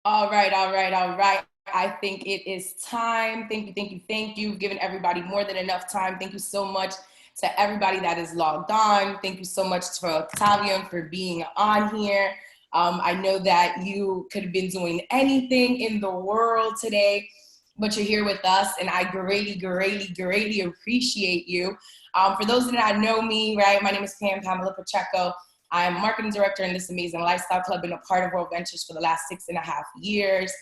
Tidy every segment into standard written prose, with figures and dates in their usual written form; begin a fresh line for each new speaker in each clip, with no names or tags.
All right, all right, all right. I think it is time. Thank you, thank you, thank you. You've given everybody more than enough time. Thank you so much to everybody that is logged on. Thank you so much to Octavian for being on here. I know that you could have been doing anything in the world today, but you're here with us, and I greatly appreciate you. For those that don't know me, right, my name is Pamela Pacheco. I'm marketing director in this amazing lifestyle club and a part of World Ventures for the last 6.5 years.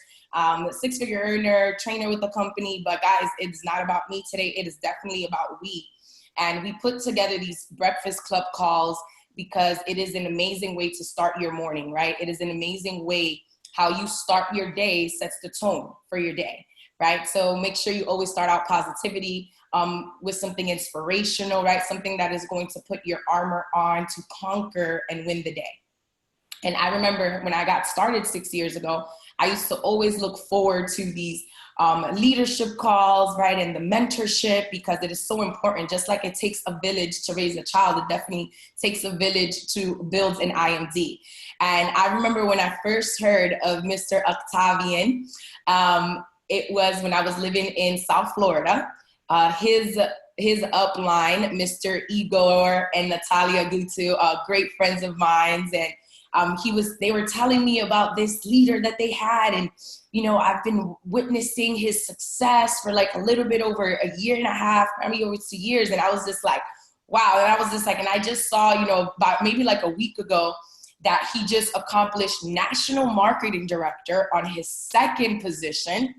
Six-figure earner, trainer with the company. But guys, it's not about me today. It is definitely about we. And we put together these breakfast club calls because it is an amazing way to start your morning, right? It is an amazing way how you start your day sets the tone for your day, right? So make sure you always start out positivity. With something inspirational, right? Something that is going to put your armor on to conquer and win the day. And I remember when I got started 6 years ago, I used to always look forward to these leadership calls, right? And the mentorship, because it is so important. Just like it takes a village to raise a child, it definitely takes a village to build an IMD. And I remember when I first heard of Mr. Octavian, it was when I was living in South Florida. His upline, Mr. Igor and Natalia Gutu, great friends of mine, and they were telling me about this leader that they had, and I've been witnessing his success for like a little bit over a year and a half, maybe over 2 years, and I was just like, wow. And I was just like, and I just saw, about maybe like a week ago, that he just accomplished national marketing director on his second position,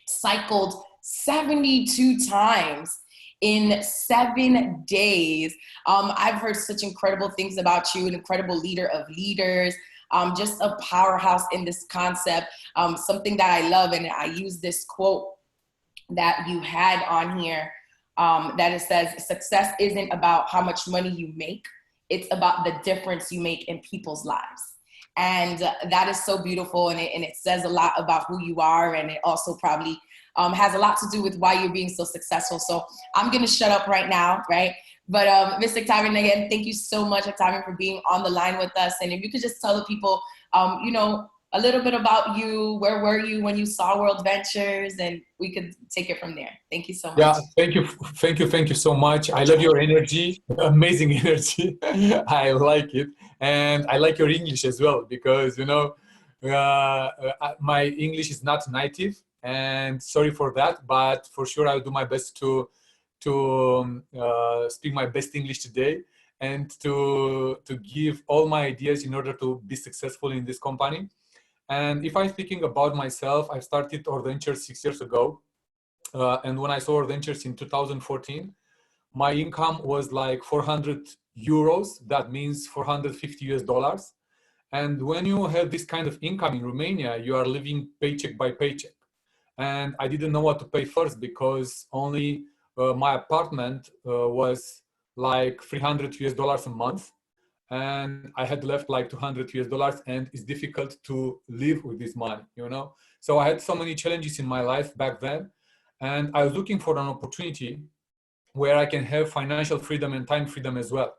cycled 72 times in 7 days. I've heard such incredible things about you, an incredible leader of leaders, just a powerhouse in this concept, something that I love. And I use this quote that you had on here, that it says, success isn't about how much money you make. It's about the difference you make in people's lives. And that is so beautiful. And it says a lot about who you are. And it also probably has a lot to do with why you're being so successful. So I'm going to shut up right now, right? But Mr. Octavian, again, thank you so much, Octavian, for being on the line with us. And if you could just tell the people, a little bit about you, where were you when you saw World Ventures, and we could take it from there. Thank you so much.
Yeah, thank you so much. I love your energy, amazing energy. I like it. And I like your English as well, because, my English is not native. And sorry for that, but for sure I'll do my best to speak my best English today, and to give all my ideas in order to be successful in this company. And if I'm speaking about myself, I started Ventures 6 years ago, and when I saw Ventures in 2014, my income was like 400 euros. That means 450 US dollars. And when you have this kind of income in Romania, you are living paycheck by paycheck. And I didn't know what to pay first, because only my apartment was like 300 US dollars a month. And I had left like 200 US dollars, and it's difficult to live with this money, So I had so many challenges in my life back then. And I was looking for an opportunity where I can have financial freedom and time freedom as well.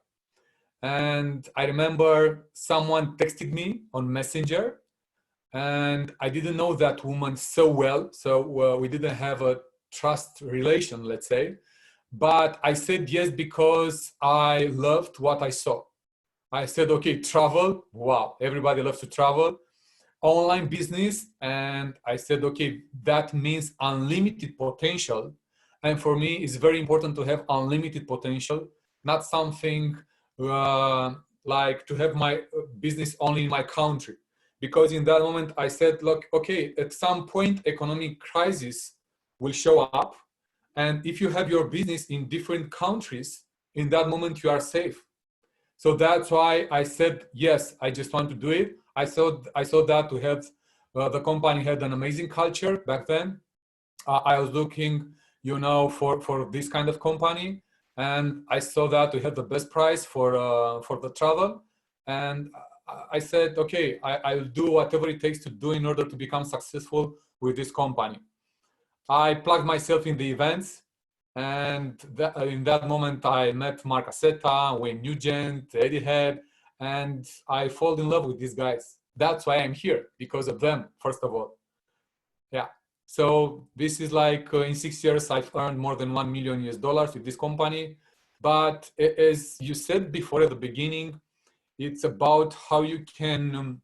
And I remember someone texted me on Messenger, and I didn't know that woman so well. So we didn't have a trust relation, let's say. But I said yes because I loved what I saw. I said, okay, travel. Wow, everybody loves to travel. Online business. And I said, okay, that means unlimited potential. And for me, it's very important to have unlimited potential, not something like to have my business only in my country. Because in that moment, I said, look, okay, at some point, economic crisis will show up. And if you have your business in different countries, in that moment, you are safe. So that's why I said, yes, I just want to do it. I saw that to have, the company had an amazing culture back then. I was looking, for this kind of company. And I saw that we had the best price for the travel. And I said, okay, I will do whatever it takes to do in order to become successful with this company. I plugged myself in the events. And in that moment, I met Mark Aceta, Wayne Nugent, Eddie Head, and I fall in love with these guys. that's why I'm here, because of them, first of all. Yeah. So this is like in 6 years, I've earned more than $1 million with this company. But as you said before at the beginning, it's about how you can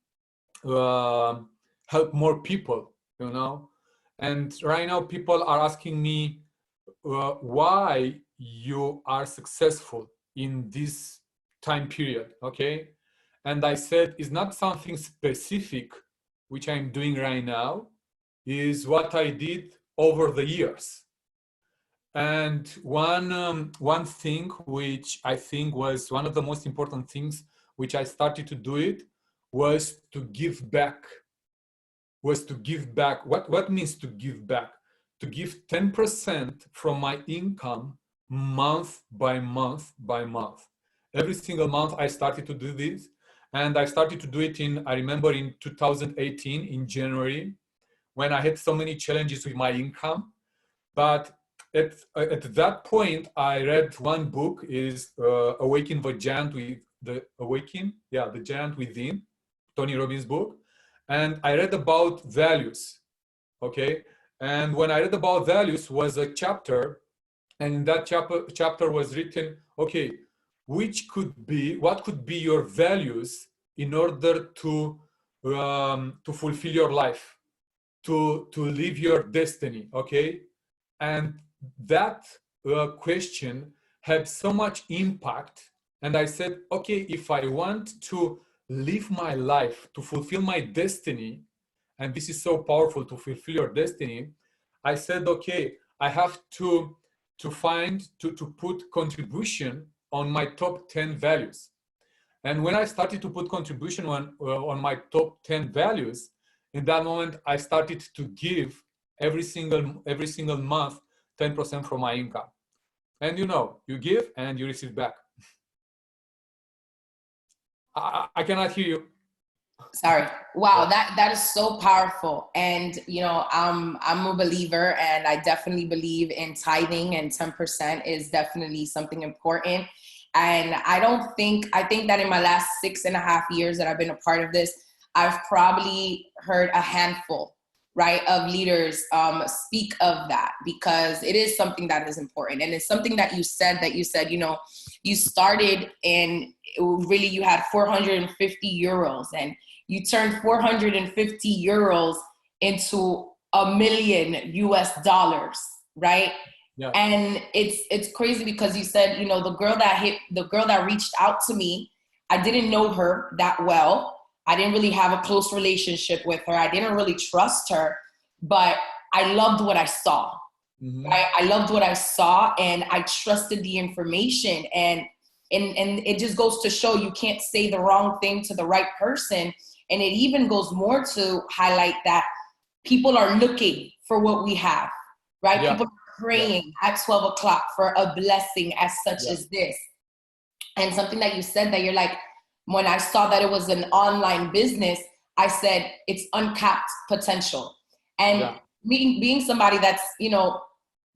help more people, you know. And right now people are asking me why you are successful in this time period, okay? And I said, it's not something specific which I'm doing right now, is what I did over the years. And one thing which I think was one of the most important things which I started to do it was to give back. What means to give back? To give 10% from my income month by month by month. Every single month I started to do this. And I started to do it I remember in 2018, in January, when I had so many challenges with my income. But at that point, I read one book, is Awaken the Giant the Giant Within, Tony Robbins' book. And I read about values, okay? And when I read about values was a chapter, and in that chapter was written, okay, what could be your values in order to fulfill your life, to live your destiny, okay? And that question had so much impact. And I said, okay, if I want to live my life, to fulfill my destiny, and this is so powerful, to fulfill your destiny, I said, okay, I have to put contribution on my top 10 values. And when I started to put contribution on my top 10 values, in that moment, I started to give every single month 10% from my income. And you know, you give and you receive back. I cannot hear you.
Sorry. Wow, that is so powerful. And you know, I'm a believer, and I definitely believe in tithing, and 10% is definitely something important. And I think that in my last 6.5 years that I've been a part of this, I've probably heard a handful, right, of leaders speak of that, because it is something that is important. And it's something that you said, you know, you started and really you had 450 euros, and you turned 450 euros into $1 million US, right?
Yeah.
And it's crazy because you said, you know, the girl that reached out to me, I didn't know her that well. I didn't really have a close relationship with her. I didn't really trust her, but I loved what I saw.
Mm-hmm.
Right? I loved what I saw, and I trusted the information. And it just goes to show you can't say the wrong thing to the right person. And it even goes more to highlight that people are looking for what we have, right?
Yeah.
People are praying at 12 o'clock for a blessing as such as this. And something that you said, that you're like, when I saw that it was an online business, I said, it's uncapped potential. And being somebody that's, you know,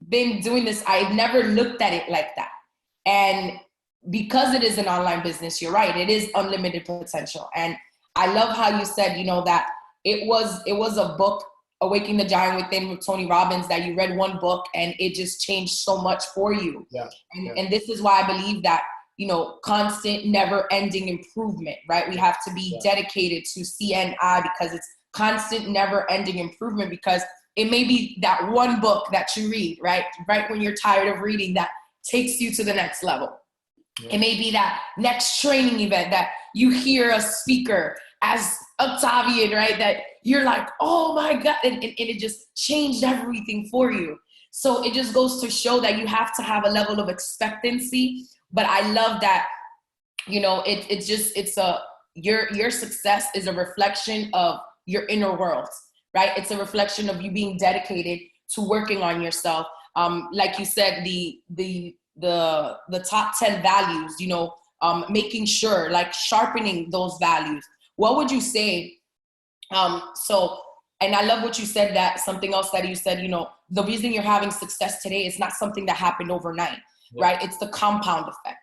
been doing this, I've never looked at it like that. And because it is an online business, you're right, it is unlimited potential. And I love how you said, you know, that it was a book, Awakening the Giant Within with Tony Robbins, that you read one book and it just changed so much for you. And this is why I believe that, you know, constant, never-ending improvement, right? We have to be dedicated to CNI, because it's constant, never-ending improvement, because it may be that one book that you read, right when you're tired of reading, that takes you to the next level. It may be that next training event that you hear a speaker as Octavian, right, that you're like, oh my God, and it just changed everything for you. So it just goes to show that you have to have a level of expectancy. But I love that, you know, your success is a reflection of your inner world, right? It's a reflection of you being dedicated to working on yourself. Like you said, the top 10 values, you know, making sure, like, sharpening those values. What would you say? And I love what you said, that something else that you said, you know, the reason you're having success today is not something that happened overnight, right? It's the compound effect.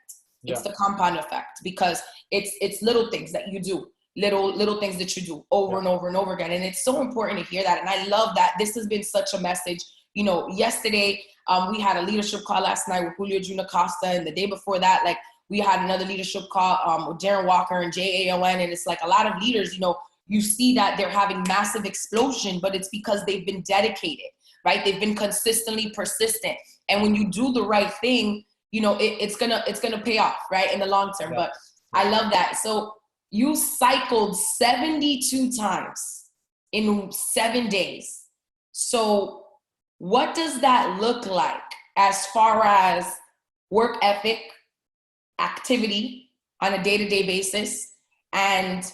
It's the compound effect, because it's little things that you do. little things that you do over and over and over again. And it's so important to hear that. And I love that this has been such a message. You know, yesterday we had a leadership call last night with Julio Juna Costa, and the day before that, like, we had another leadership call with Darren Walker and JAON. And it's like a lot of leaders, you know, you see that they're having massive explosion, but it's because they've been dedicated, right? They've been consistently persistent. And when you do the right thing, you know, it's gonna pay off, right, in the long term. Yeah. But I love that. So you cycled 72 times in 7 days. So what does that look like as far as work ethic, activity on a day-to-day basis, and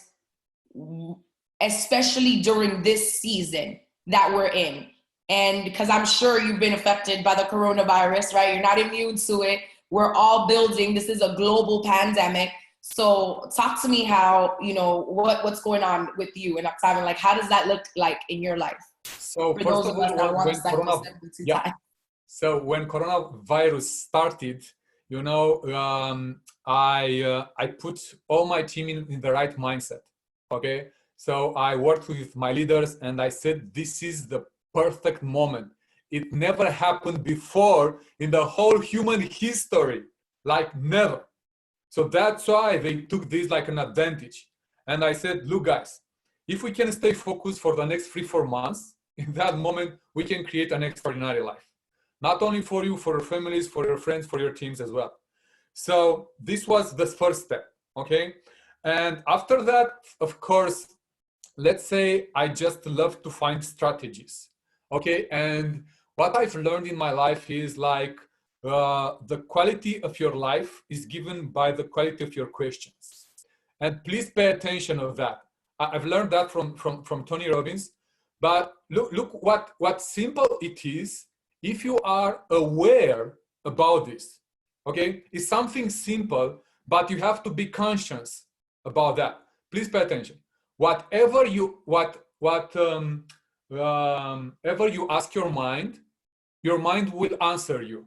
especially during this season that we're in? And because I'm sure you've been affected by the coronavirus, right? You're not immune to it. We're all building. This is a global pandemic. So talk to me how, you know, what's going on with you and Octavian. Like, how does that look like in your life?
So for those of us that want to cycle 72 times. So when coronavirus started, you know, I put all my team in the right mindset. Okay. So I worked with my leaders and I said, this is the perfect moment. It never happened before in the whole human history, like never. So that's why they took this like an advantage. And I said, look, guys, if we can stay focused for the next 3-4 months, in that moment, we can create an extraordinary life. Not only for you, for your families, for your friends, for your teams as well. So this was the first step, okay? And after that, of course, let's say I just love to find strategies, okay? And what I've learned in my life is like, the quality of your life is given by the quality of your questions. And please pay attention of that. I've learned that from Tony Robbins. But look what simple it is if you are aware about this. Okay, it's something simple, but you have to be conscious about that. Please pay attention. Whatever you ever you ask your mind will answer you.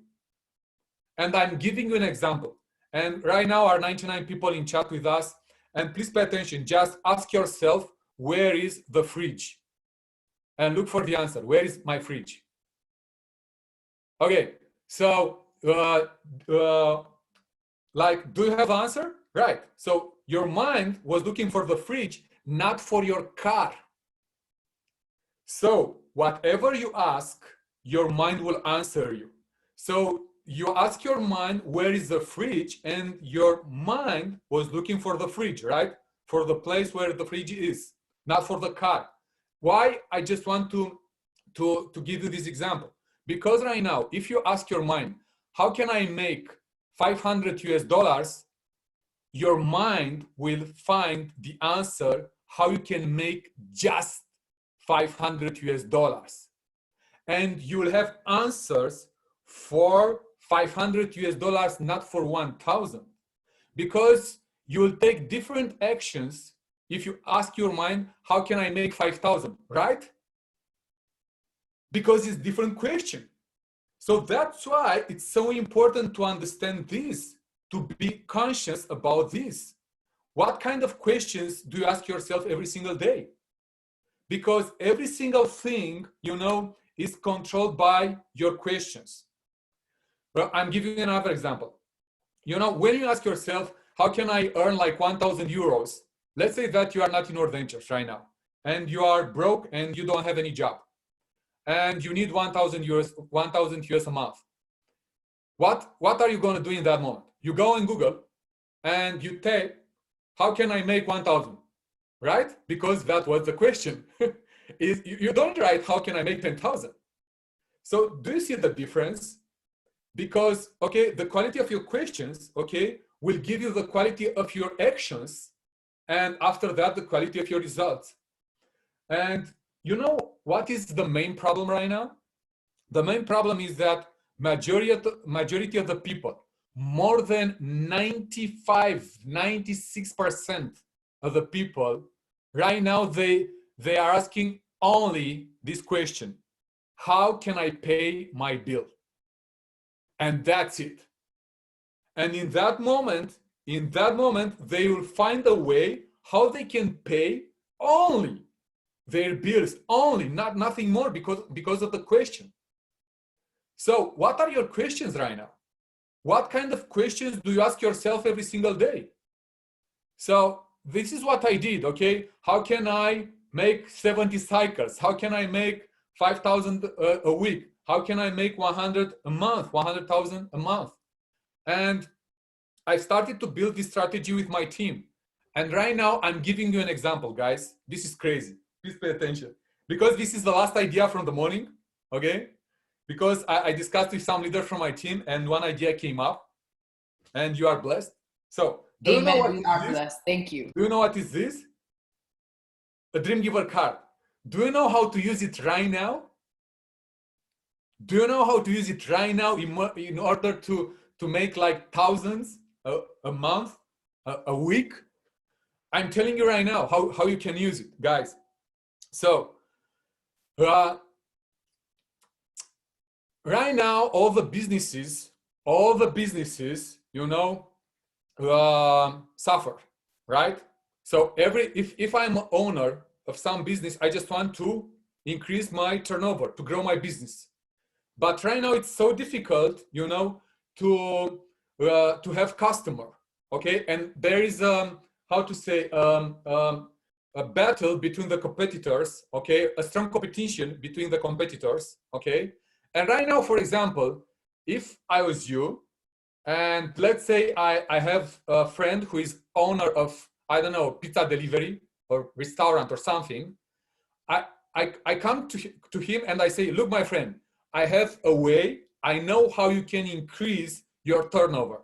And I'm giving you an example. And right now are 99 people in chat with us. And please pay attention. Just ask yourself, where is the fridge? And look for the answer. Where is my fridge? Okay. So, like, do you have an answer? Right. So your mind was looking for the fridge, not for your car. So whatever you ask, your mind will answer you. So you ask your mind, where is the fridge? And your mind was looking for the fridge, right? For the place where the fridge is, not for the car. Why? I just want to give you this example. Because right now, if you ask your mind, how can I make $500 US? Your mind will find the answer, how you can make just $500 US. And you will have answers for $500 US, not for 1,000, because you will take different actions if you ask your mind, how can I make 5,000, right? Because it's different question. So that's why it's so important to understand this, to be conscious about this. What kind of questions do you ask yourself every single day? Because every single thing, you know, is controlled by your questions. Well, I'm giving you another example. You know, when you ask yourself, how can I earn like 1,000 euros? Let's say that you are not in our ventures right now and you are broke and you don't have any job and you need 1,000 US a month. What are you going to do in that moment? You go on Google and you type, how can I make 1,000? Right? Because that was the question. You don't write, how can I make 10,000? So do you see the difference? Because, okay, the quality of your questions, okay, will give you the quality of your actions, and after that, the quality of your results. And you know what is the main problem right now? The main problem is that majority of the people, more than 96% of the people right now, they are asking only this question: how can I pay my bill? And that's it. And in that moment, they will find a way how they can pay only their bills, only, nothing more, because of the question. So what are your questions right now? What kind of questions do you ask yourself every single day? So this is what I did, okay? How can I make 70 cycles? How can I make 5,000 a week? How can I make 100 a month, 100,000 a month? And I started to build this strategy with my team. And right now I'm giving you an example, guys. This is crazy. Please pay attention. Because this is the last idea from the morning, okay? Because I discussed with some leaders from my team and one idea came up, and you are blessed. So do you know what
Amen. We
is
are
this?
blessed. Thank you.
Do you know what is this? A dream giver card. Do you know how to use it right now? Do you know how to use it right now in order to make like thousands a month, a week? I'm telling you right now how you can use it, guys. So right now, all the businesses, you know, suffer, right? So if I'm an owner of some business, I just want to increase my turnover, to grow my business. But right now it's so difficult, you know, to have customer, okay? And there is how to say a battle between the competitors, okay? A strong competition between the competitors, okay? And right now, for example, if I was you, and let's say I have a friend who is owner of, I don't know, pizza delivery or restaurant or something, I come to him and I say, look, my friend, I have a way, I know how you can increase your turnover.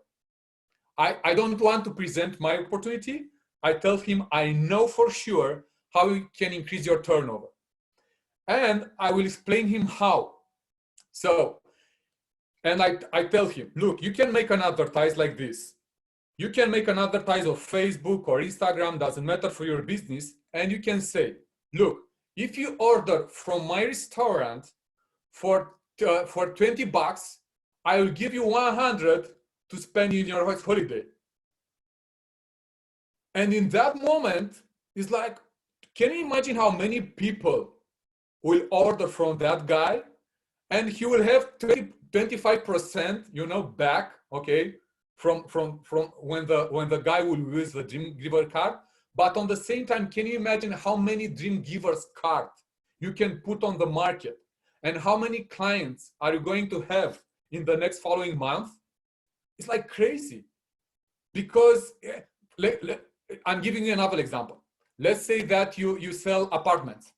I don't want to present my opportunity. I tell him, I know for sure how you can increase your turnover. And I will explain him how. So, and I tell him, look, you can make an advertise like this. You can make an advertise of Facebook or Instagram, doesn't matter, for your business. And you can say, look, if you order from my restaurant for 20 bucks, I will give you 100 to spend in your holiday. And in that moment, it's like, can you imagine how many people will order from that guy? And he will have 25%, you know, back, okay, from when the guy will use the dream giver card. But on the same time, can you imagine how many dream givers card you can put on the market, and how many clients are you going to have in the next following month? It's like crazy. Because I'm giving you another example. Let's say that you sell apartments,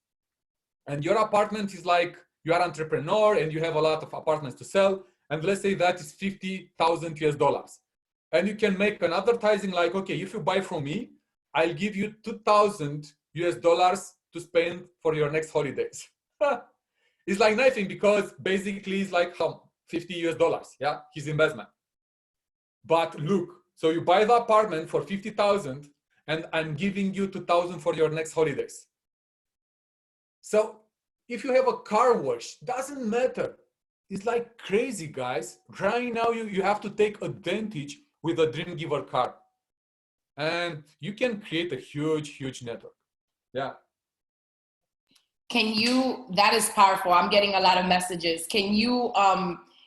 and your apartment is like, you are an entrepreneur and you have a lot of apartments to sell, and let's say that is 50,000 US dollars. And you can make an advertising like, okay, if you buy from me, I'll give you 2,000 US dollars to spend for your next holidays. It's like nothing, because basically it's like 50 US dollars, yeah, his investment. But look, so you buy the apartment for 50,000 and I'm giving you 2,000 for your next holidays. So if you have a car wash, doesn't matter. It's like crazy, guys. Right now, you have to take advantage with a Dream Giver card. And you can create a huge, huge network. Yeah.
That is powerful. I'm getting a lot of messages. Can you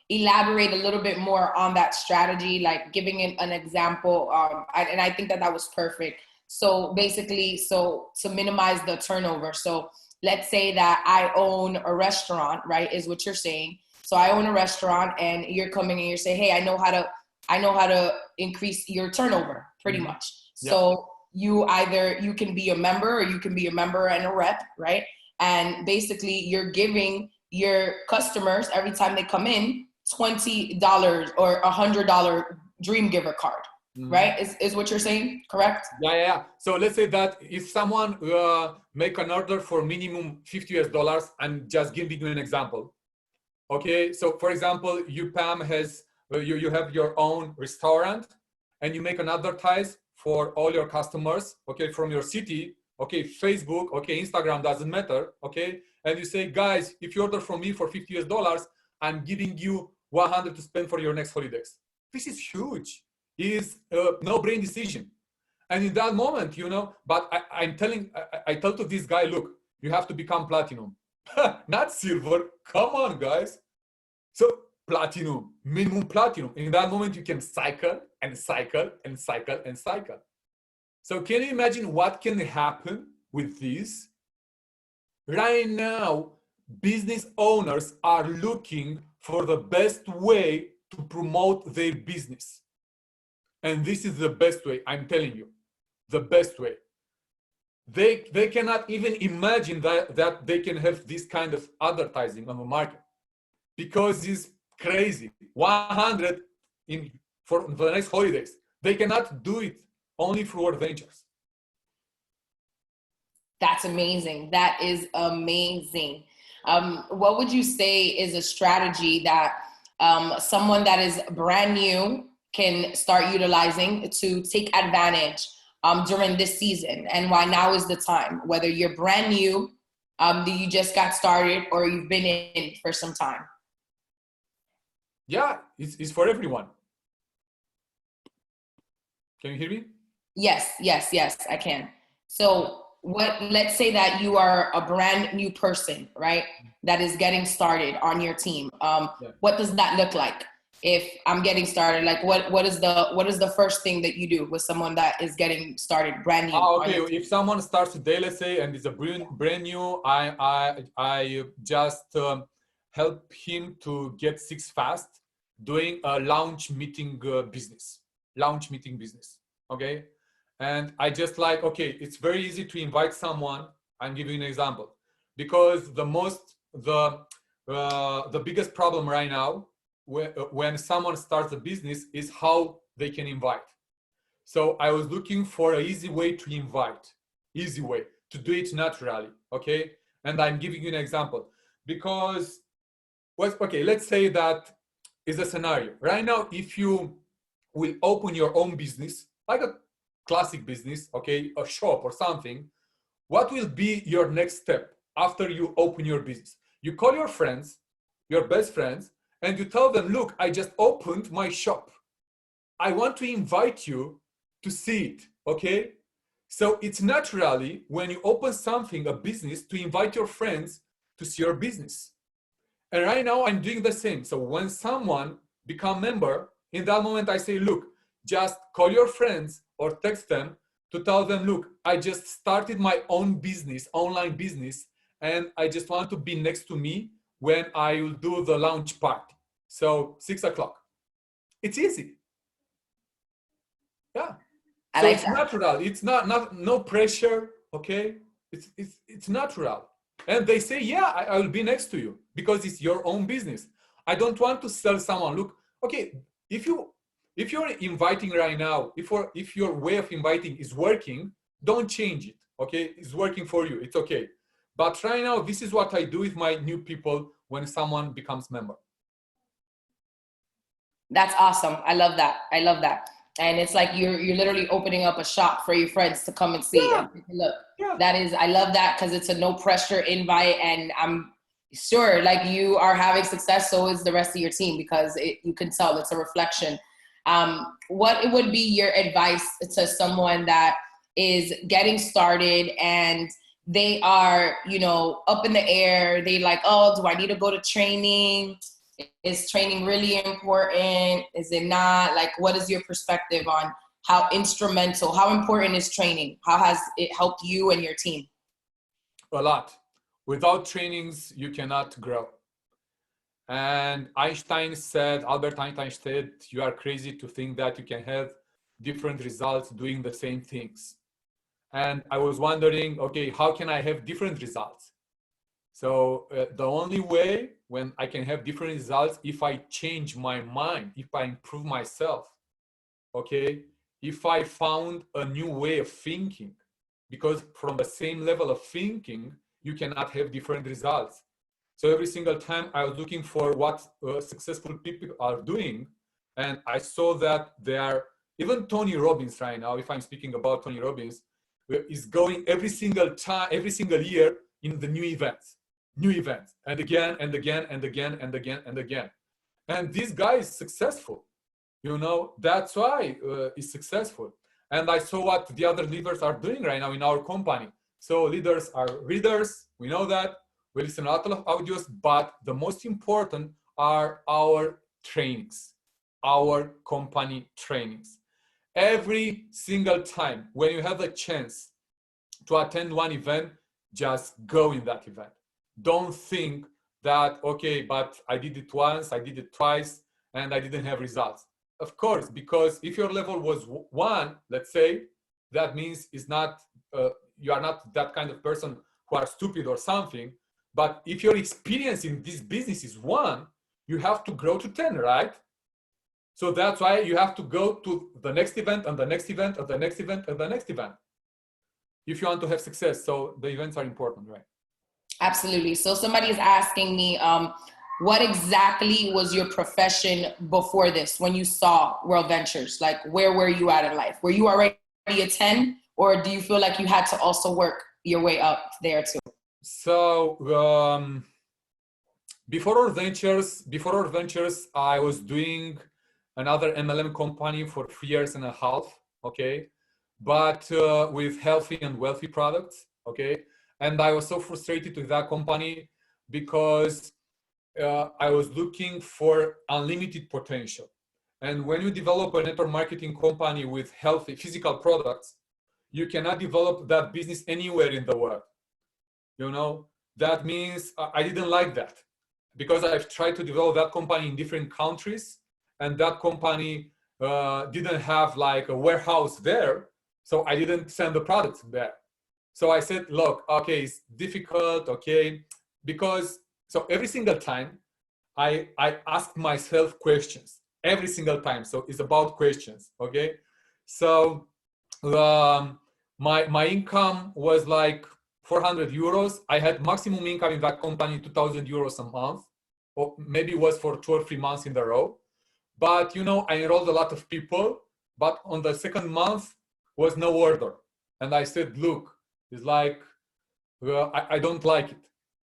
elaborate a little bit more on that strategy, like giving an example? And I think that was perfect. So basically, to minimize the turnover. So let's say that I own a restaurant, right, is what you're saying. So I own a restaurant and you're coming and you're saying, hey, I know how to increase your turnover, pretty much. Yeah. So you can be a member, or you can be a member and a rep, right? And basically you're giving your customers, every time they come in, $20 or $100 Dream Giver card. Mm-hmm. Right? Is what you're saying, correct?
Yeah. So let's say that if someone make an order for minimum $50 US, I'm just giving you an example. Okay, so for example, you, Pam, you have your own restaurant, and you make an advertise for all your customers, okay, from your city, okay, Facebook, okay, Instagram, doesn't matter, okay, and you say, guys, if you order from me for $50 US, I'm giving you 100 to spend for your next holidays. This is huge. Is a no-brain decision. And in that moment, you know, but I tell to this guy, look, you have to become platinum, not silver. Come on, guys. So platinum, minimum platinum. In that moment, you can cycle and cycle and cycle and cycle. So can you imagine what can happen with this? Right now, business owners are looking for the best way to promote their business. And this is the best way, I'm telling you, the best way. They cannot even imagine that they can have this kind of advertising on the market, because it's crazy. 100 for the next holidays. They cannot do it only through adventures.
That's amazing. That is amazing. What would you say is a strategy that someone that is brand new can start utilizing to take advantage during this season, and why now is the time? Whether you're brand new, you just got started, or you've been in for some time.
Yeah, it's for everyone. Can you hear me?
Yes, I can. So let's say that you are a brand new person, right? That is getting started on your team.
Yeah.
What does that look like? If I'm getting started, like what is the first thing that you do with someone that is getting started brand new?
Okay, if someone starts today, let's say, and is a brand new, I just help him to get six fast doing a launch meeting business. Okay, and I just like, okay, it's very easy to invite someone. I'm giving you an example, because the biggest problem right now when someone starts a business is how they can invite. So I was looking for an easy way to invite, easy way to do it naturally, okay? And I'm giving you an example because, okay, let's say that is a scenario. Right now, if you will open your own business, like a classic business, okay, a shop or something, what will be your next step after you open your business? You call your friends, your best friends, and you tell them, look, I just opened my shop. I want to invite you to see it, okay? So it's naturally when you open something, a business, to invite your friends to see your business. And right now I'm doing the same. So when someone become member, in that moment I say, look, just call your friends or text them to tell them, look, I just started my own business, online business, and I just want to be next to me when I will do the launch party. So 6 o'clock. It's easy. Yeah. So like it's that. Natural. It's not no pressure. Okay. It's natural. And they say, yeah, I will be next to you because it's your own business. I don't want to sell someone. Look, okay, if you're inviting right now, if your way of inviting is working, don't change it. Okay, it's working for you. It's okay. But right now, this is what I do with my new people when someone becomes member.
That's awesome. I love that. And it's like you're literally opening up a shop for your friends to come and see.
Yeah.
And look, that is, I love that, because it's a no pressure invite, and I'm sure like you are having success, so is the rest of your team, because you can tell it's a reflection. What would be your advice to someone that is getting started and they are, up in the air? They like, oh, do I need to go to training? Is training really important? Is it not? Like, what is your perspective on how important is training? How has it helped you and your team?
A lot. Without trainings, you cannot grow. And Albert Einstein said, you are crazy to think that you can have different results doing the same things. And I was wondering, okay, how can I have different results? So the only way when I can have different results, if I change my mind, if I improve myself, okay, if I found a new way of thinking, because from the same level of thinking, you cannot have different results. So every single time I was looking for what successful people are doing, and I saw that they are, even Tony Robbins right now, if I'm speaking about Tony Robbins, is going every single year in the new events, and again, and again, and again, and again, and again. And this guy is successful. That's why he's successful. And I saw what the other leaders are doing right now in our company. So leaders are readers, we know that. We listen to a lot of audios, but the most important are our trainings, our company trainings. Every single time when you have a chance to attend one event, just go in that event. Don't think that, okay, but I did it once, I did it twice, and I didn't have results. Of course, because if your level was 1, let's say, that means it's not, you are not that kind of person who are stupid or something. But if your experience in this business is 1, you have to grow to 10, right? So that's why you have to go to the next event and the next event and the next event and the next event if you want to have success. So the events are important, right?
Absolutely. So somebody is asking me, what exactly was your profession before this when you saw World Ventures? Like, where were you at in life? Were you already a 10, or do you feel like you had to also work your way up there too?
So before our ventures, I was doing another MLM company for 3.5 years, okay? But with healthy and wealthy products, okay? And I was so frustrated with that company because I was looking for unlimited potential. And when you develop a network marketing company with healthy physical products, you cannot develop that business anywhere in the world. You know, that means I didn't like that because I've tried to develop that company in different countries, and that company didn't have like a warehouse there. So I didn't send the products there. So I said, look, okay, it's difficult, okay, because so every single time I ask myself questions every single time. So it's about questions, okay? So my income was like 400 euros. I had maximum income in that company, 2,000 euros a month, or maybe it was for 2 or 3 months in a row. But you know, I enrolled a lot of people, but on the second month was no order. And I said, look, it's like, I don't like it.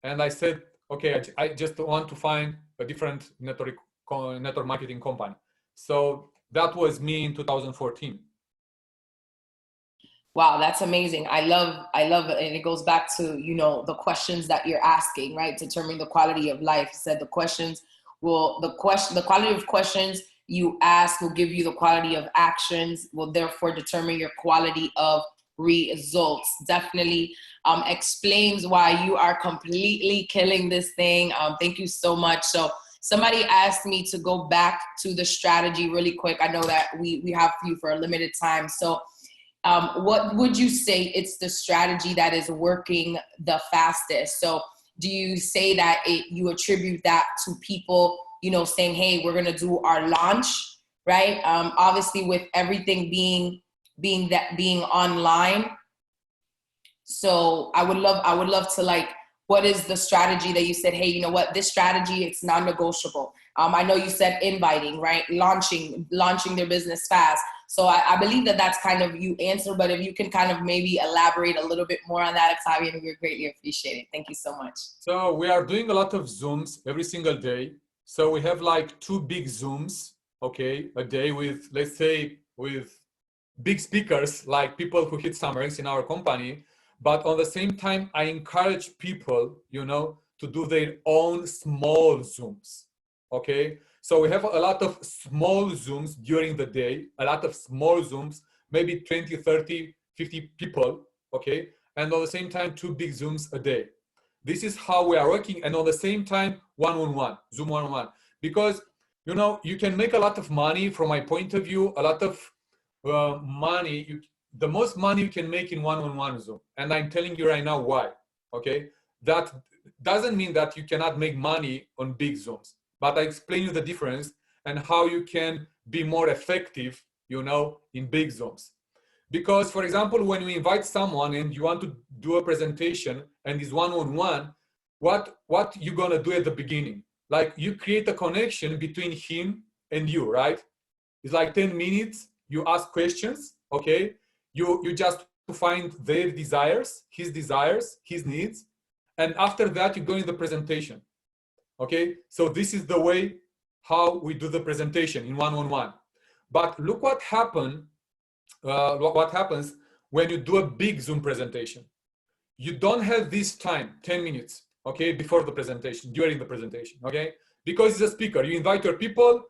And I said, okay, I just want to find a different network marketing company. So that was me in 2014.
Wow, that's amazing. I love it. And it goes back to, you know, the questions that you're asking, right? Determining the quality of life. You said the quality of questions you ask will give you the quality of actions, will therefore determine your quality of results. Definitely explains why you are completely killing this thing. Thank you so much. So somebody asked me to go back to the strategy really quick. I know that we have you for a limited time. So what would you say it's the strategy that is working the fastest? So do you say that you attribute that to people, you know, saying, hey, we're going to do our launch, right? Obviously with everything being online. So I would love to, like, what is the strategy that you said, hey, you know what, this strategy, it's non-negotiable. I know you said inviting, right? Launching their business fast. So I believe that that's kind of you answer, but if you can kind of maybe elaborate a little bit more on that, Octavian, we're greatly appreciated. Thank you so much.
So we are doing a lot of Zooms every single day. So we have like 2 big Zooms, okay, a day with, let's say, with big speakers, like people who hit some ranks in our company. But on the same time, I encourage people, you know, to do their own small Zooms, okay? So we have a lot of small Zooms during the day, a lot of small Zooms, maybe 20, 30, 50 people, okay? And on the same time, 2 big Zooms a day. This is how we are working. And on the same time, one-on-one, Zoom one-on-one. Because, you know, you can make a lot of money from my point of view, a lot of money, the most money you can make in one-on-one Zoom. And I'm telling you right now why, okay? That doesn't mean that you cannot make money on big Zooms, but I explain you the difference and how you can be more effective, you know, in big Zooms. Because, for example, when we invite someone and you want to do a presentation and it's one-on-one, what you gonna do at the beginning? Like, you create a connection between him and you, right? It's like 10 minutes, you ask questions, okay? You just find their desires, his needs, and after that you go in the presentation, okay? So this is the way how we do the presentation in one-on-one. But look what happened what happens when you do a big Zoom presentation. You don't have this time, 10 minutes, okay, before the presentation, during the presentation, okay? Because it's a speaker, you invite your people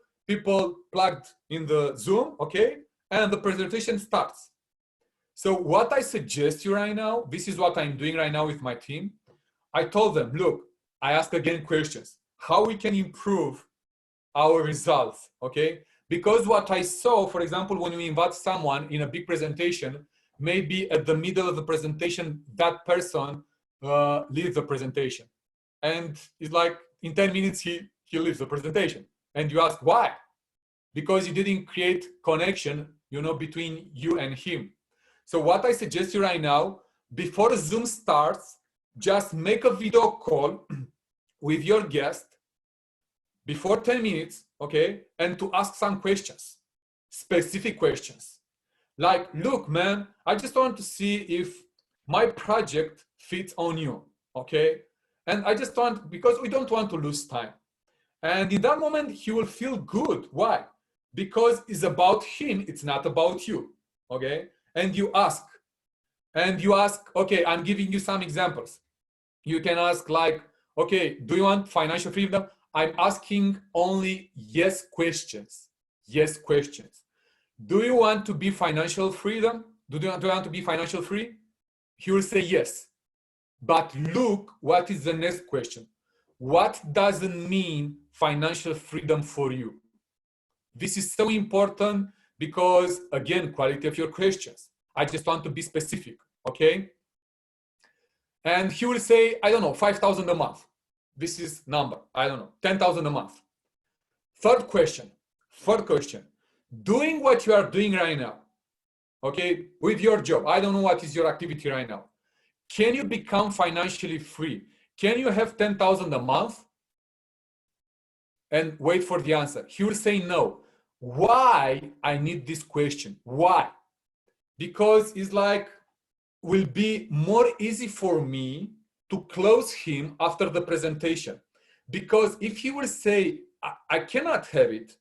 plugged in the Zoom, okay? And the presentation starts. So what I suggest you right now, this is what I'm doing right now with my team. I told them, look, I ask again questions, how we can improve our results, okay? Because what I saw, for example, when we invite someone in a big presentation, maybe at the middle of the presentation, that person leaves the presentation. And it's like in 10 minutes, he leaves the presentation. And you ask why? Because you didn't create connection, between you and him. So what I suggest you right now, before Zoom starts, just make a video call with your guest before 10 minutes, okay? And to ask some questions, specific questions. Like, look, man, I just want to see if my project fits on you, okay? And I just want, because we don't want to lose time. And in that moment, he will feel good. Why? Because it's about him, it's not about you, okay? And you ask, okay, I'm giving you some examples. You can ask like, okay, do you want financial freedom? I'm asking only yes questions. Yes questions. Do you want to be financial freedom? Do you want to be financial free? He will say yes. But look, what is the next question? What does it mean financial freedom for you? This is so important because, again, quality of your questions. I just want to be specific, okay? And he will say, I don't know, 5,000 a month. This is number, I don't know, 10,000 a month. Third question, doing what you are doing right now, okay, with your job, I don't know what is your activity right now. Can you become financially free? Can you have 10,000 a month? And wait for the answer. He will say no. Why I need this question? Why? Because it's like, will be more easy for me to close him after the presentation. Because if he will say, I cannot have it,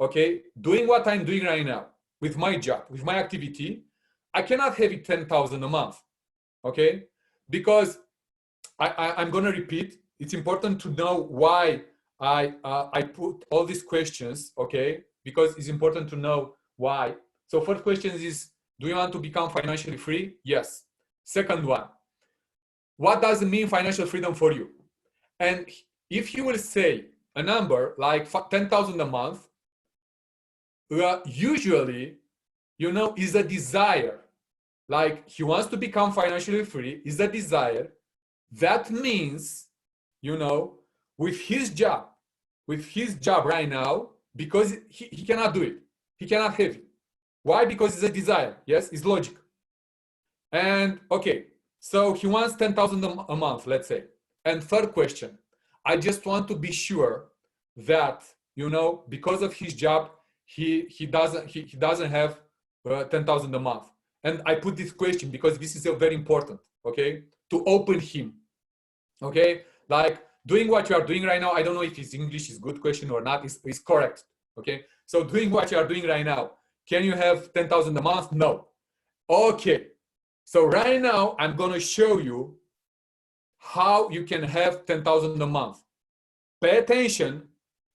okay, doing what I'm doing right now with my job, with my activity, I cannot have it 10,000 a month, okay? Because I'm gonna repeat, it's important to know why I put all these questions, okay? Because it's important to know why. So first question is, do you want to become financially free? Yes. Second one, what does it mean financial freedom for you? And if you will say a number like 10,000 a month, usually, is a desire. Like he wants to become financially free, is a desire. That means, with his job right now, because he cannot do it. He cannot have it. Why? Because it's a desire. Yes, it's logic. And okay, so he wants 10,000 a month, let's say. And third question, I just want to be sure that, because of his job, he doesn't have 10,000 a month. And I put this question because this is very important, okay, to open him, okay, like doing what you are doing right now. I don't know if his English is good question or not. Is correct, okay? So doing what you are doing right now, can you have 10,000 a month? No. Okay. So right now, I'm going to show you how you can have 10,000 a month. Pay attention,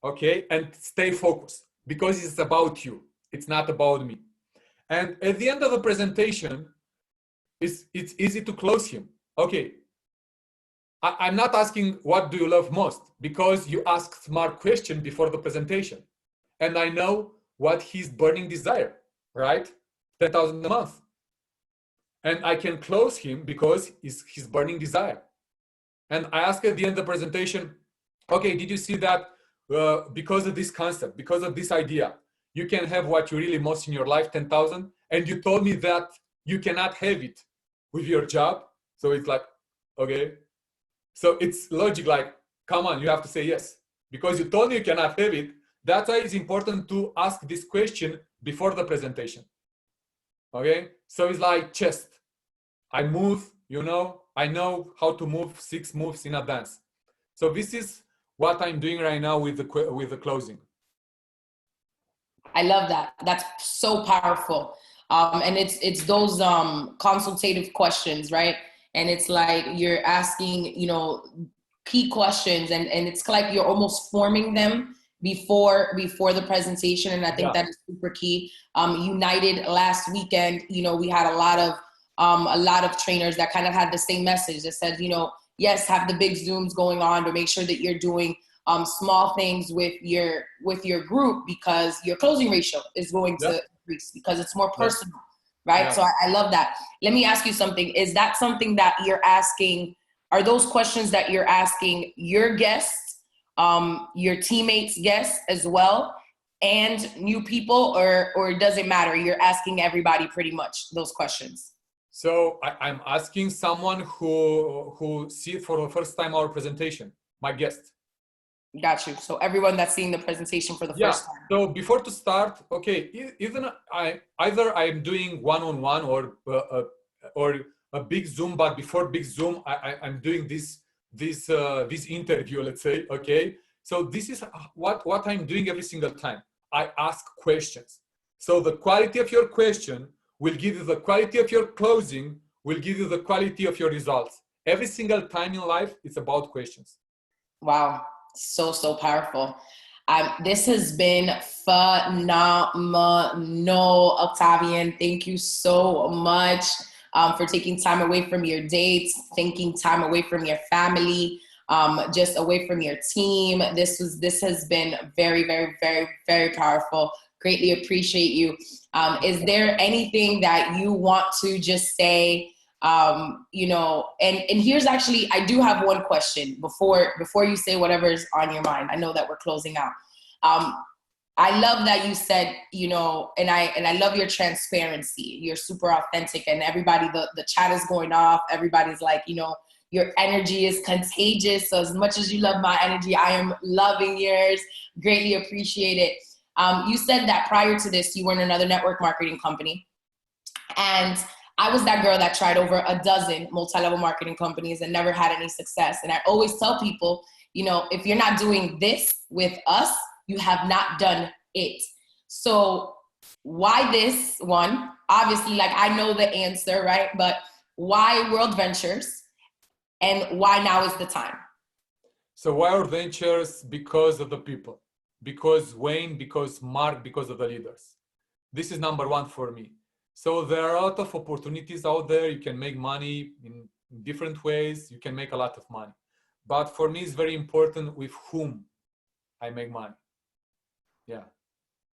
okay, and stay focused because it's about you. It's not about me. And at the end of the presentation, it's easy to close him. Okay, I'm not asking what do you love most because you asked smart question before the presentation. And I know what his burning desire, right? 10,000 a month. And I can close him because it's his burning desire. And I ask at the end of the presentation, okay, did you see that because of this concept, because of this idea, you can have what you really most in your life, 10,000, and you told me that you cannot have it with your job. So it's like, okay. So it's logic, like, come on, you have to say yes. Because you told me you cannot have it, that's why it's important to ask this question before the presentation. Okay, so it's like chess. I move, I know how to move 6 moves in advance. So this is what I'm doing right now with the closing.
I love that. That's so powerful. And it's those consultative questions, right? And it's like you're asking, you know, key questions, and it's like you're almost forming them before the presentation. And I think that is super key. United last weekend, you know, we had a lot of trainers that kind of had the same message that said, you know, yes, have the big Zooms going on, but make sure that you're doing small things with your group, because your closing ratio is going to increase because it's more personal, right? So I love that. Let me ask you something. Is that something that you're asking? Are those questions that you're asking your guests, your teammates' guests as well, and new people, or does it matter? You're asking everybody pretty much those questions.
So I'm asking someone who see for the first time our presentation, my guest.
Got you. So everyone that's seeing the presentation for the first time.
So before to start, okay, either I'm doing one-on-one or a big Zoom, but before big Zoom, I'm doing this interview, let's say, okay. So this is what I'm doing every single time. I ask questions. So the quality of your question will give you the quality of your closing, will give you the quality of your results. Every single time in life, it's about questions.
Wow. So powerful. This has been phenomenal, Octavian. Thank you so much for taking time away from your dates, taking time away from your family, just away from your team. This has been very, very, very, very powerful. Greatly appreciate you. Is there anything that you want to just say? You know, and here's actually, I do have one question before you say whatever's on your mind. I know that we're closing out. I love that you said, you know, and I love your transparency. You're super authentic, and everybody, the chat is going off. Everybody's like, you know, your energy is contagious. So as much as you love my energy, I am loving yours. Greatly appreciate it. You said that prior to this, you were in another network marketing company, and I was that girl that tried over a dozen multi-level marketing companies and never had any success. And I always tell people, you know, if you're not doing this with us, you have not done it. So why this one? Obviously, like, I know the answer, right? But why World Ventures, and why now is the time?
So why World Ventures? Because of the people, because Wayne, because Mark, because of the leaders. This is number one for me. So there are a lot of opportunities out there. You can make money in different ways. You can make a lot of money. But for me, it's very important with whom I make money. Yeah,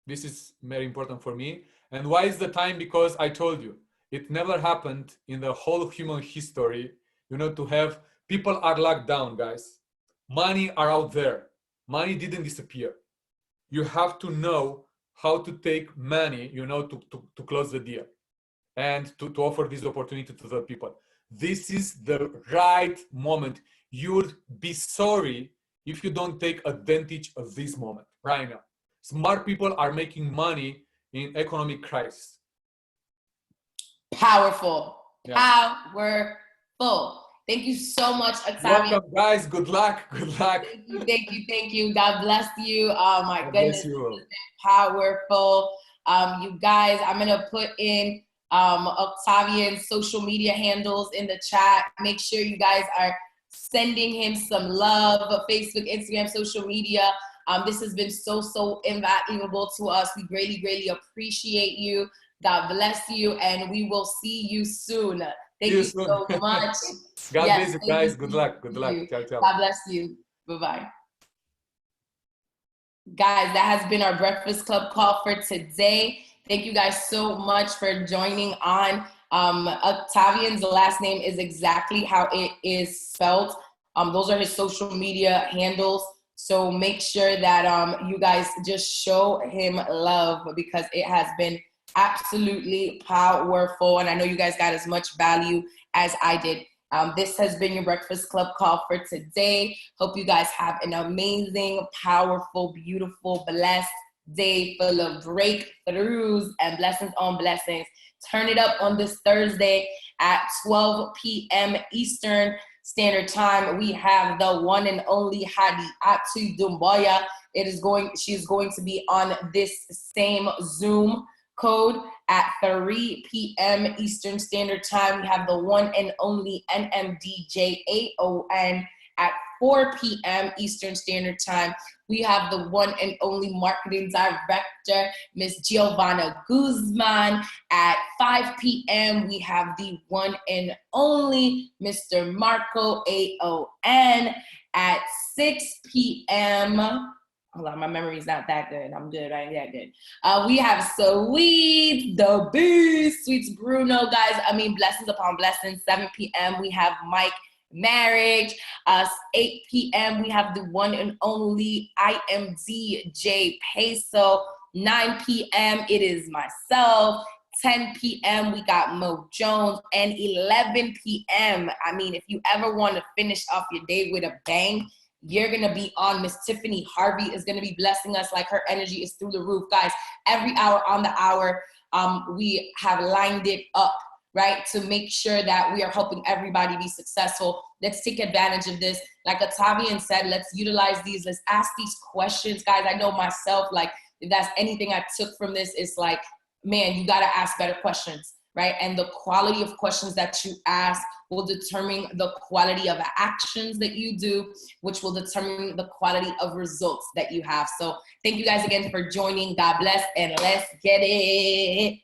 this is very important for me. And why is the time? Because I told you, it never happened in the whole human history, you know, to have people are locked down, guys. Money are out there. Money didn't disappear. You have to know how to take money, you know, to close the deal and to offer this opportunity to the people. This is the right moment. You'll be sorry if you don't take advantage of this moment right now. Smart people are making money in economic crisis.
Powerful. Yeah. Powerful. Thank you so much, Octavian.
Welcome, guys. Good luck. Good luck.
Thank you. God bless you. Oh my goodness. This has been powerful. You guys, I'm gonna put in Octavian's social media handles in the chat. Make sure you guys are sending him some love. Facebook, Instagram, social media. This has been so invaluable to us. We greatly appreciate you. God bless you, and we will see you soon. Thank you so much.
God bless you guys. Good luck. Ciao, ciao.
God bless you. Bye-bye. Guys, that has been our Breakfast Club call for today. Thank you guys so much for joining on. Octavian's last name is exactly how it is spelled. Those are his social media handles. So make sure that you guys just show him love, because it has been absolutely powerful. And I know you guys got as much value as I did. This has been your Breakfast Club call for today. Hope you guys have an amazing, powerful, beautiful, blessed day full of breakthroughs and blessings on blessings. Turn it up on this Thursday at 12 p.m. Eastern Standard Time. We have the one and only Hadi Atu Dumboya. She's going to be on this same Zoom code at 3 p.m. Eastern Standard Time. We have the one and only NMDJAON at 4 p.m. Eastern Standard Time. We have the one and only marketing director, Miss Giovanna Guzman. At 5 p.m., we have the one and only Mr. Marco AON. At 6 p.m., hold on, my memory's not that good. I'm good, I ain't that good. We have Sweets, the Beast, Sweets Bruno, guys. I mean, blessings upon blessings. 7 p.m., we have Mike Marriage. 8 p.m., we have the one and only Imd J Peso. 9 p.m., it is myself. 10 p.m., we got Mo Jones. And 11 p.m., I mean, if you ever want to finish off your day with a bang, you're going to be on. Miss Tiffany Harvey is going to be blessing us. Like, her energy is through the roof. Guys, every hour on the hour, we have lined it up, right, to make sure that we are helping everybody be successful. Let's take advantage of this. Like Octavian said, let's utilize these. Let's ask these questions, guys. I know myself, like, if that's anything I took from this, it's like, man, you got to ask better questions, right? And the quality of questions that you ask will determine the quality of actions that you do, which will determine the quality of results that you have. So thank you guys again for joining. God bless, and let's get it.